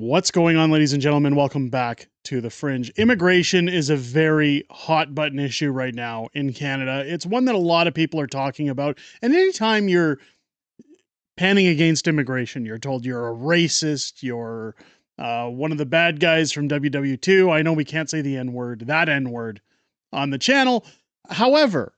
What's going on, ladies and gentlemen? Welcome back to the Fringe. Immigration is a very hot button issue right now in Canada. It's one that a lot of people are talking about. And anytime you're panning against immigration, you're told you're a racist, you're one of the bad guys from WW2. I know we can't say the N-word, that N-word on the channel. However,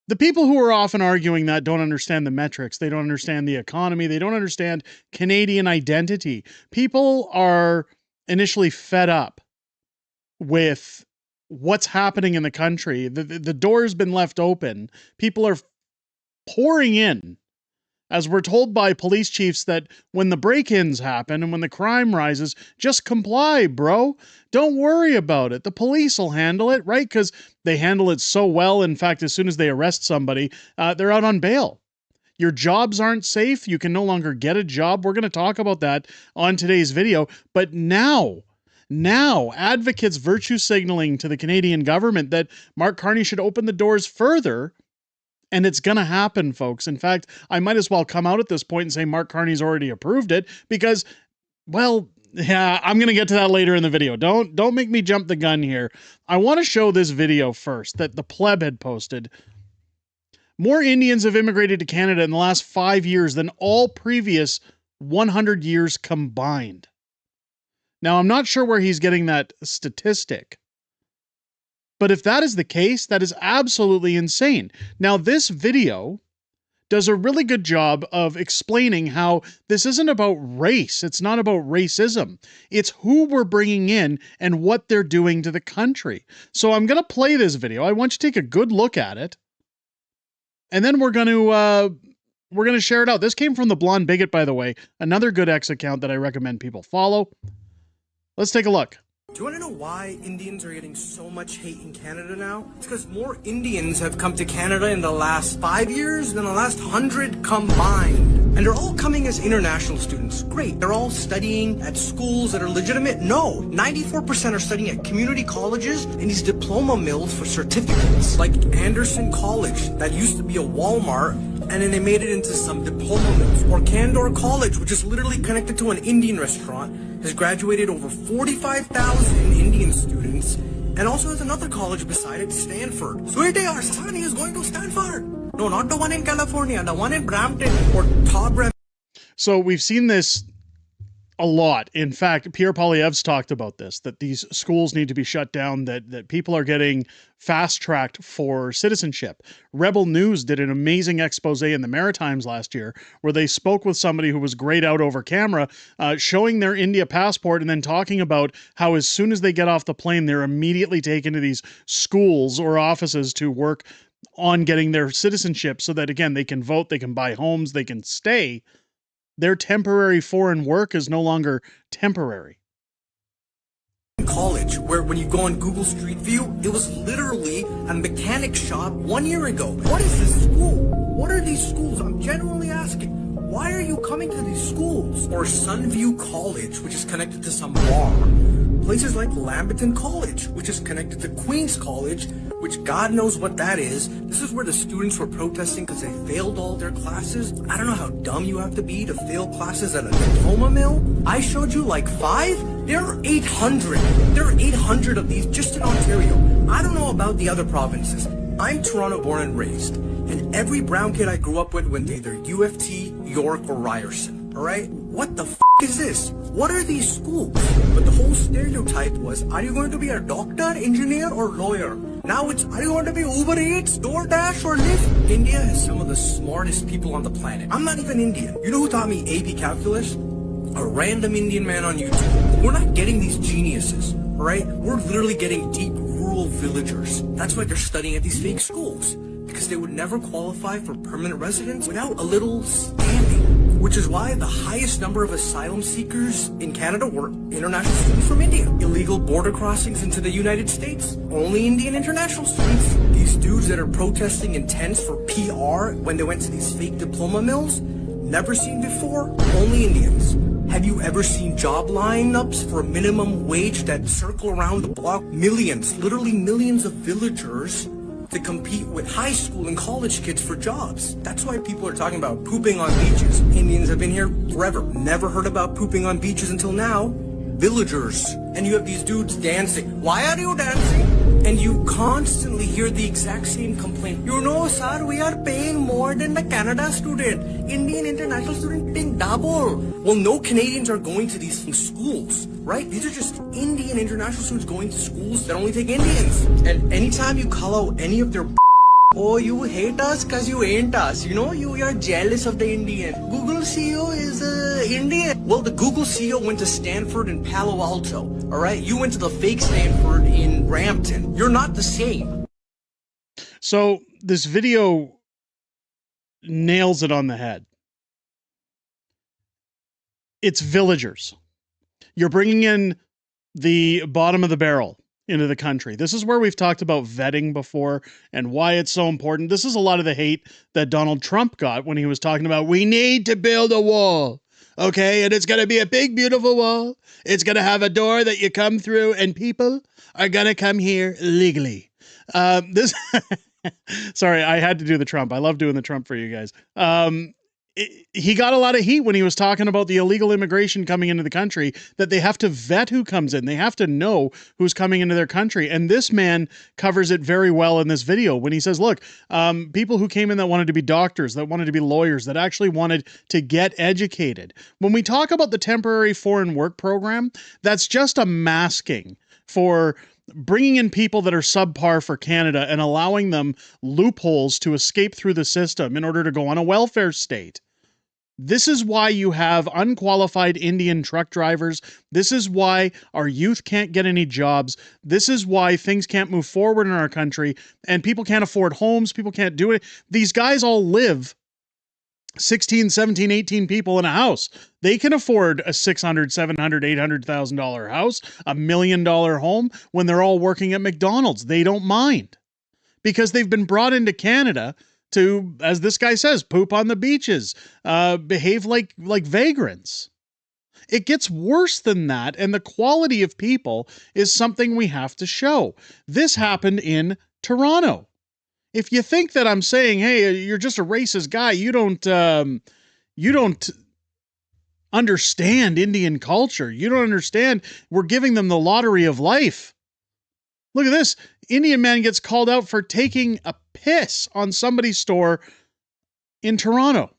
the people who are often arguing that don't understand the metrics. They don't understand the economy. They don't understand Canadian identity. People are initially fed up with what's happening in the country. The door's been left open. People are pouring in, as we're told by police chiefs that when the break-ins happen and when the crime rises, just comply, bro. Don't worry about it. The police will handle it, right? Because they handle it so well. In fact, as soon as they arrest somebody, they're out on bail. Your jobs aren't safe. You can no longer get a job. We're going to talk about that on today's video. But now, advocates virtue signaling to the Canadian government that Mark Carney should open the doors further. And it's going to happen, folks. In fact, I might as well come out at this point and say Mark Carney's already approved it because, well, yeah, I'm going to get to that later in the video. Don't make me jump the gun here. I want to show this video first that the pleb had posted. More Indians have immigrated to Canada in the last 5 years than all previous 100 years combined. Now, I'm not sure where he's getting that statistic. But if that is the case, that is absolutely insane. Now, this video does a really good job of explaining how this isn't about race. It's not about racism. It's who we're bringing in and what they're doing to the country. So I'm going to play this video. I want you to take a good look at it. And then we're going to share it out. This came from the Blonde Bigot, by the way. Another good X account that I recommend people follow. Let's take a look. Do you want to know why Indians are getting so much hate in Canada now? It's because more Indians have come to Canada in the last 5 years than the last 100 combined. And they're all coming as international students. Great. They're all studying at schools that are legitimate? No. 94% are studying at community colleges and these diploma mills for certificates. Like Anderson College, that used to be a Walmart, and then they made it into some diploma mills. Or Candor College, which is literally connected to an Indian restaurant, has graduated over 45,000 Indian students, and also has another college beside it, Stanford. Sweetie, our son is going to Stanford. No, not the one in California, the one in Brampton or Todd. So we've seen this a lot. In fact, Pierre Poilievre's talked about this, that these schools need to be shut down, that people are getting fast-tracked for citizenship. Rebel News did an amazing expose in the Maritimes last year where they spoke with somebody who was grayed out over camera, showing their India passport and then talking about how as soon as they get off the plane, they're immediately taken to these schools or offices to work on getting their citizenship so that, again, they can vote, they can buy homes, they can stay. Their temporary foreign work is no longer temporary. College, where when you go on Google Street View, it was literally a mechanic shop 1 year ago. What is this school? What are these schools? I'm genuinely asking. Why are you coming to these schools? Or Sunview College, which is connected to some bar. Places like Lamberton College, which is connected to Queen's College, which God knows what that is. This is where the students were protesting because they failed all their classes. I don't know how dumb you have to be to fail classes at a diploma mill. I showed you like 5. There are 800. There are 800 of these just in Ontario. I don't know about the other provinces. I'm Toronto born and raised, and every brown kid I grew up with went to either U of T, York, or Ryerson. Alright? What the f is this? What are these schools? But the whole stereotype was, are you going to be a doctor, engineer, or lawyer? Now it's, are you going to be Uber Eats, DoorDash, or Lyft? India has some of the smartest people on the planet. I'm not even Indian. You know who taught me AP Calculus? A random Indian man on YouTube. We're not getting these geniuses, alright? We're literally getting deep rural villagers. That's why they're studying at these fake schools. Because they would never qualify for permanent residence without a little standing. Which is why the highest number of asylum seekers in Canada were international students from India. Illegal border crossings into the United States, only Indian international students. These dudes that are protesting in tents for PR when they went to these fake diploma mills, never seen before, only Indians. Have you ever seen job lineups for minimum wage that circle around the block? Millions, literally millions of villagers to compete with high school and college kids for jobs. That's why people are talking about pooping on beaches. Indians have been here forever. Never heard about pooping on beaches until now. Villagers. And you have these dudes dancing. Why are you dancing? And you constantly hear the exact same complaint. You know, sir, we are paying more than the Canada student. Indian international student paying double. Well, no Canadians are going to these schools, right? These are just Indian international students going to schools that only take Indians. And anytime you call out any of their oh, you hate us because you ain't us. You know, you are jealous of the Indian. Google CEO is Indian. Well, the Google CEO went to Stanford and Palo Alto, all right? You went to the fake Stanford in Brampton. You're not the same. So this video nails it on the head. It's villagers. You're bringing in the bottom of the barrel into the country. This is where we've talked about vetting before and why it's so important. This is a lot of the hate that Donald Trump got when he was talking about, we need to build a wall, okay? And it's going to be a big, beautiful wall. It's going to have a door that you come through and people are going to come here legally. Sorry, I had to do the Trump. I love doing the Trump for you guys. He got a lot of heat when he was talking about the illegal immigration coming into the country, that they have to vet who comes in. They have to know who's coming into their country. And this man covers it very well in this video when he says, look, people who came in that wanted to be doctors, that wanted to be lawyers, that actually wanted to get educated. When we talk about the temporary foreign work program, that's just a masking for bringing in people that are subpar for Canada and allowing them loopholes to escape through the system in order to go on a welfare state. This is why you have unqualified Indian truck drivers. This is why our youth can't get any jobs. This is why things can't move forward in our country and people can't afford homes. People can't do it. These guys all live 16, 17, 18 people in a house. They can afford a $600,000, $700,000, $800,000 house, $1 million home when they're all working at McDonald's. They don't mind because they've been brought into Canada to, as this guy says, poop on the beaches, behave like vagrants. It gets worse than that, and the quality of people is something we have to show. This happened in Toronto. If you think that I'm saying, hey, you're just a racist guy, you don't understand Indian culture. You don't understand. We're giving them the lottery of life. Look at this. Indian man gets called out for taking a piss on somebody's store in Toronto.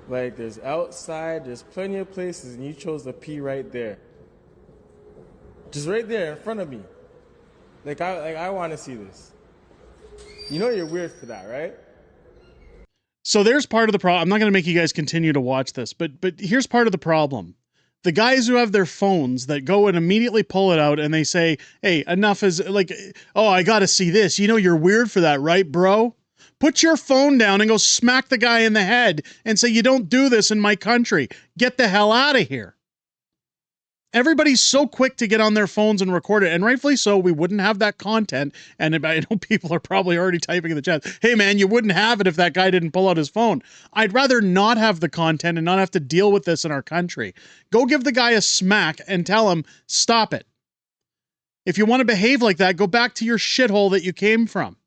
Like, there's outside, there's plenty of places, and you chose to pee right there. Just right there in front of me. I want to see this. You know you're weird for that, right? So there's part of the problem. I'm not going to make you guys continue to watch this, but here's part of the problem. The guys who have their phones that go and immediately pull it out and they say, hey, enough is like, oh, I got to see this. You know you're weird for that, right, bro? Put your phone down and go smack the guy in the head and say, you don't do this in my country. Get the hell out of here. Everybody's so quick to get on their phones and record it, and rightfully so. We wouldn't have that content. And I know people are probably already typing in the chat, hey man, you wouldn't have it if that guy didn't pull out his phone. I'd rather not have the content and not have to deal with this in our country. Go give the guy a smack and tell him, stop it. If you want to behave like that, go back to your shithole that you came from.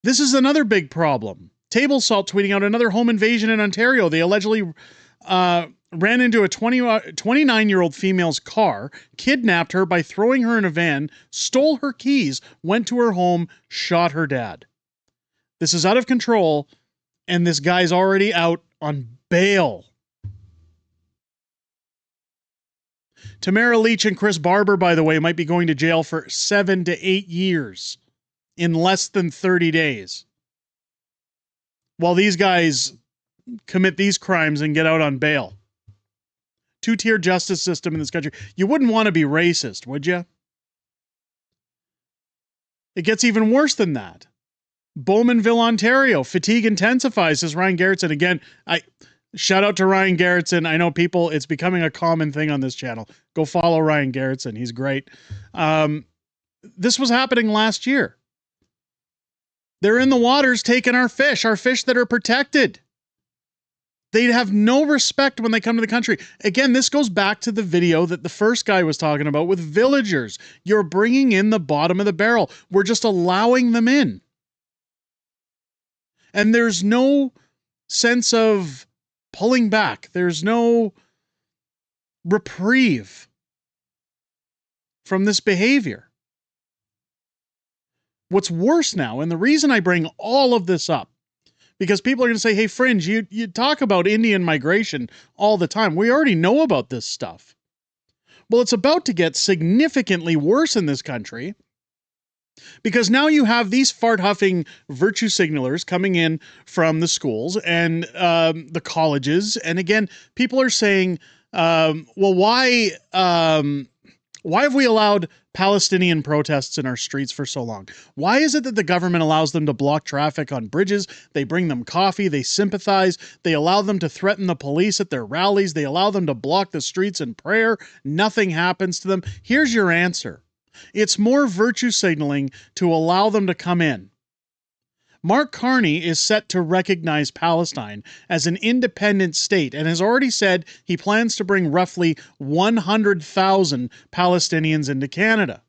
This is another big problem. Table Salt tweeting out another home invasion in Ontario. They allegedly ran into a 29-year-old female's car, kidnapped her by throwing her in a van, stole her keys, went to her home, shot her dad. This is out of control, and this guy's already out on bail. Tamara Leach and Chris Barber, by the way, might be going to jail for 7 to 8 years in less than 30 days. While these guys commit these crimes and get out on bail. Two-tier justice system in this country. You wouldn't want to be racist, would you? It gets even worse than that. Bowmanville, Ontario. Fatigue intensifies, says Ryan Gerritsen. Again, shout out to Ryan Gerritsen. I know people, it's becoming a common thing on this channel. Go follow Ryan Gerritsen. He's great. This was happening last year. They're in the waters taking our fish that are protected. They'd have no respect when they come to the country. Again, this goes back to the video that the first guy was talking about with villagers. You're bringing in the bottom of the barrel. We're just allowing them in. And there's no sense of pulling back. There's no reprieve from this behavior. What's worse now, and the reason I bring all of this up, because people are going to say, hey, Fringe, you talk about Indian migration all the time. We already know about this stuff. Well, it's about to get significantly worse in this country, because now you have these fart-huffing virtue signalers coming in from the schools and the colleges. And again, people are saying, well, why have we allowed Palestinian protests in our streets for so long? Why is it that the government allows them to block traffic on bridges? They bring them coffee, they sympathize, they allow them to threaten the police at their rallies, they allow them to block the streets in prayer. Nothing happens to them. Here's your answer. It's more virtue signaling to allow them to come in. Mark Carney is set to recognize Palestine as an independent state and has already said he plans to bring roughly 100,000 Palestinians into Canada.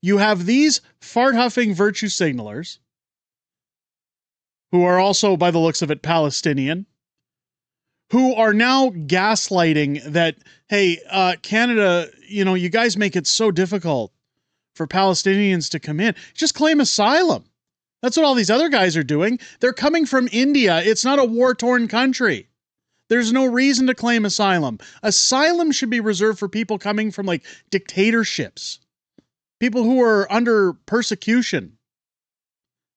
You have these fart-huffing virtue signalers, who are also, by the looks of it, Palestinian, who are now gaslighting that, hey, Canada, you guys make it so difficult for Palestinians to come in. Just claim asylum. That's what all these other guys are doing. They're coming from India. It's not a war-torn country. There's no reason to claim asylum. Asylum should be reserved for people coming from, like, dictatorships. People who are under persecution.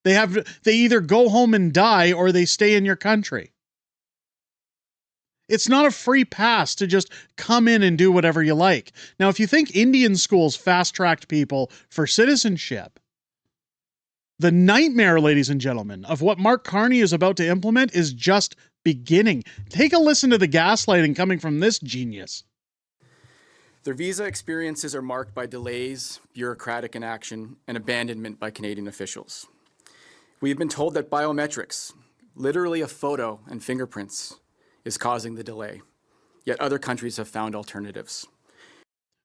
They either go home and die or they stay in your country. It's not a free pass to just come in and do whatever you like. Now, if you think Indian schools fast-tracked people for citizenship, the nightmare, ladies and gentlemen, of what Mark Carney is about to implement is just beginning. Take a listen to the gaslighting coming from this genius. Their visa experiences are marked by delays, bureaucratic inaction, and abandonment by Canadian officials. We have been told that biometrics, literally a photo and fingerprints, is causing the delay. Yet other countries have found alternatives.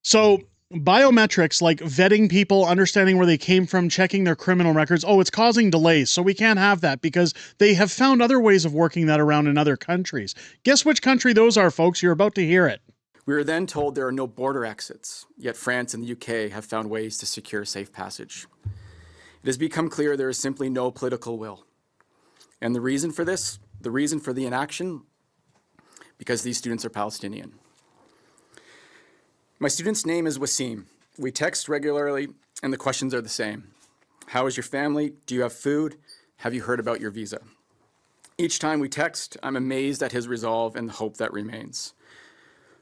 So biometrics, like vetting people, understanding where they came from, checking their criminal records, it's causing delays. So we can't have that because they have found other ways of working that around in other countries. Guess which country those are, folks? You're about to hear it. We were then told there are no border exits, yet France and the UK have found ways to secure safe passage. It has become clear there is simply no political will. And the reason for this, the reason for the inaction, because these students are Palestinian. My student's name is Wasim. We text regularly, and the questions are the same. How is your family? Do you have food? Have you heard about your visa? Each time we text, I'm amazed at his resolve and the hope that remains.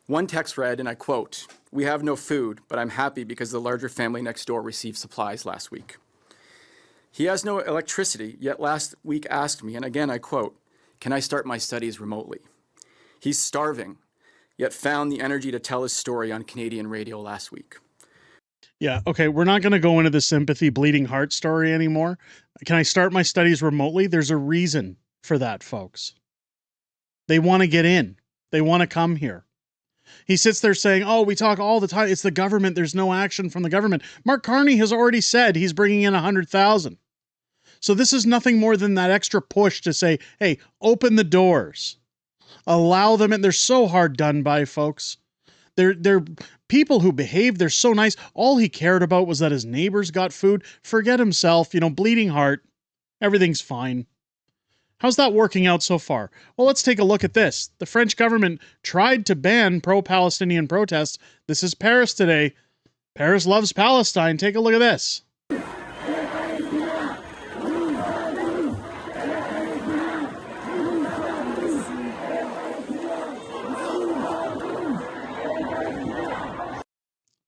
One text read, and I quote, "We have no food, but I'm happy because the larger family next door received supplies last week." He has no electricity, yet last week asked me, and again I quote, "Can I start my studies remotely?" He's starving, yet found the energy to tell his story on Canadian radio last week. Yeah, okay, we're not going to go into the sympathy bleeding heart story anymore. Can I start my studies remotely? There's a reason for that, folks. They want to get in. They want to come here. He sits there saying, we talk all the time. It's the government. There's no action from the government. Mark Carney has already said he's bringing in 100,000. So this is nothing more than that extra push to say, hey, open the doors. Allow them in. They're so hard done by, folks. They're people who behave. They're so nice. All he cared about was that his neighbors got food. Forget himself, bleeding heart. Everything's fine. How's that working out so far? Well, let's take a look at this. The French government tried to ban pro-Palestinian protests. This is Paris today. Paris loves Palestine. Take a look at this.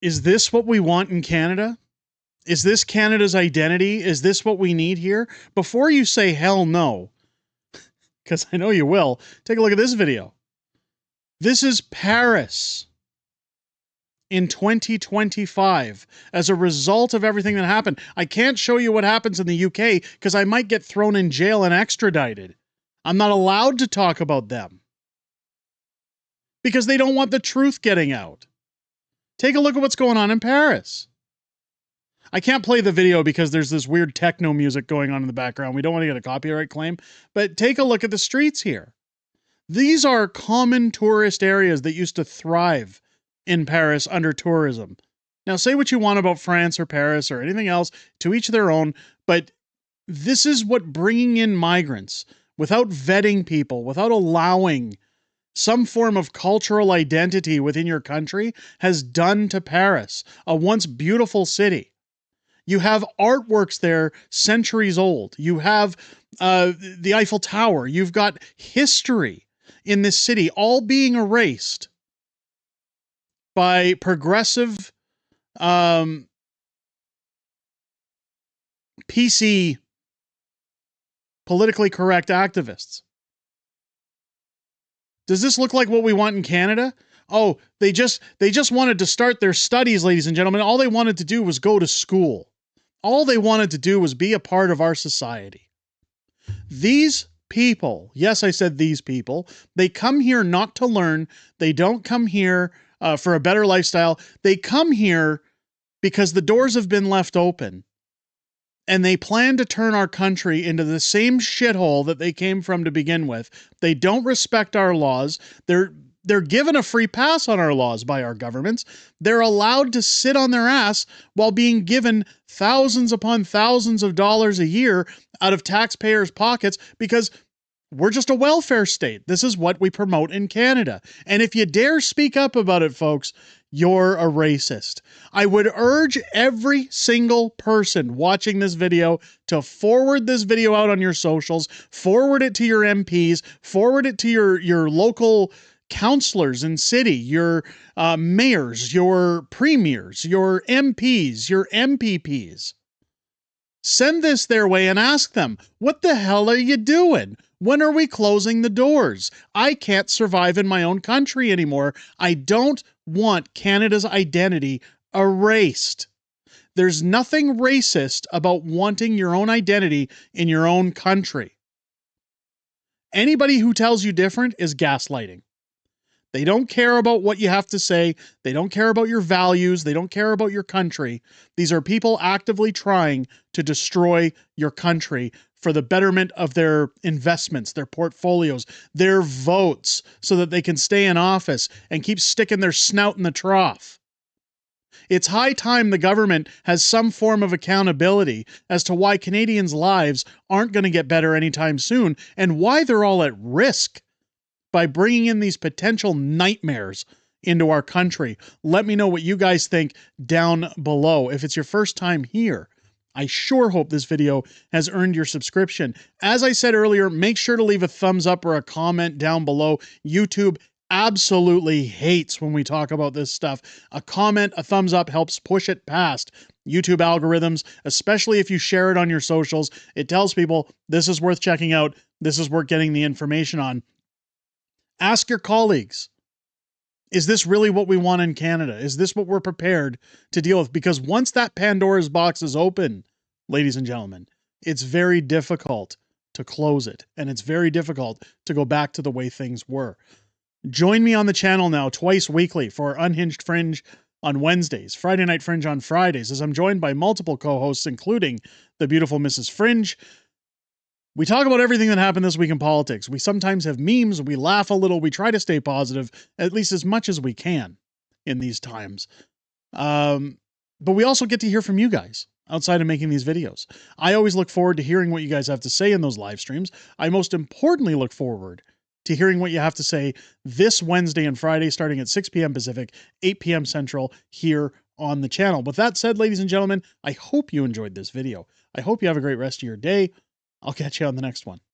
Is this what we want in Canada? Is this Canada's identity? Is this what we need here? Before you say hell no, because I know you will, take a look at this video. This is Paris in 2025 as a result of everything that happened. I can't show you what happens in the UK because I might get thrown in jail and extradited. I'm not allowed to talk about them because they don't want the truth getting out. Take a look at what's going on in Paris. I can't play the video because there's this weird techno music going on in the background. We don't want to get a copyright claim, but take a look at the streets here. These are common tourist areas that used to thrive in Paris under tourism. Now, say what you want about France or Paris or anything else, to each their own, but this is what bringing in migrants without vetting people, without allowing some form of cultural identity within your country has done to Paris, a once beautiful city. You have artworks there centuries old. You have the Eiffel Tower. You've got history in this city all being erased by progressive PC politically correct activists. Does this look like what we want in Canada? Oh, they just wanted to start their studies, ladies and gentlemen. All they wanted to do was go to school. All they wanted to do was be a part of our society. These people, yes, I said these people, they come here not to learn. They don't come here for a better lifestyle. They come here because the doors have been left open. And they plan to turn our country into the same shithole that they came from to begin with. They don't respect our laws. They're given a free pass on our laws by our governments. They're allowed to sit on their ass while being given thousands upon thousands of dollars a year out of taxpayers' pockets because we're just a welfare state. This is what we promote in Canada. And if you dare speak up about it, folks, you're a racist. I would urge every single person watching this video to forward this video out on your socials, forward it to your MPs, forward it to your local councillors in city, your mayors, your premiers, your MPs, your MPPs. Send this their way and ask them, what the hell are you doing? When are we closing the doors? I can't survive in my own country anymore. I don't want Canada's identity erased. There's nothing racist about wanting your own identity in your own country. Anybody who tells you different is gaslighting. They don't care about what you have to say. They don't care about your values. They don't care about your country. These are people actively trying to destroy your country for the betterment of their investments, their portfolios, their votes, so that they can stay in office and keep sticking their snout in the trough. It's high time the government has some form of accountability as to why Canadians' lives aren't going to get better anytime soon and why they're all at risk by bringing in these potential nightmares into our country. Let me know what you guys think down below. If it's your first time here, I sure hope this video has earned your subscription. As I said earlier, make sure to leave a thumbs up or a comment down below. YouTube absolutely hates when we talk about this stuff. A comment, a thumbs up helps push it past YouTube algorithms, especially if you share it on your socials. It tells people this is worth checking out. This is worth getting the information on. Ask your colleagues, is this really what we want in Canada? Is this what we're prepared to deal with? Because once that Pandora's box is open, ladies and gentlemen, it's very difficult to close it. And it's very difficult to go back to the way things were. Join me on the channel now twice weekly for Unhinged Fringe on Wednesdays, Friday Night Fringe on Fridays, as I'm joined by multiple co-hosts, including the beautiful Mrs. Fringe. We talk about everything that happened this week in politics. We sometimes have memes, we laugh a little, we try to stay positive, at least as much as we can in these times. But we also get to hear from you guys outside of making these videos. I always look forward to hearing what you guys have to say in those live streams. I most importantly look forward to hearing what you have to say this Wednesday and Friday, starting at 6 p.m. Pacific, 8 p.m. Central, here on the channel. With that said, ladies and gentlemen, I hope you enjoyed this video. I hope you have a great rest of your day. I'll catch you on the next one.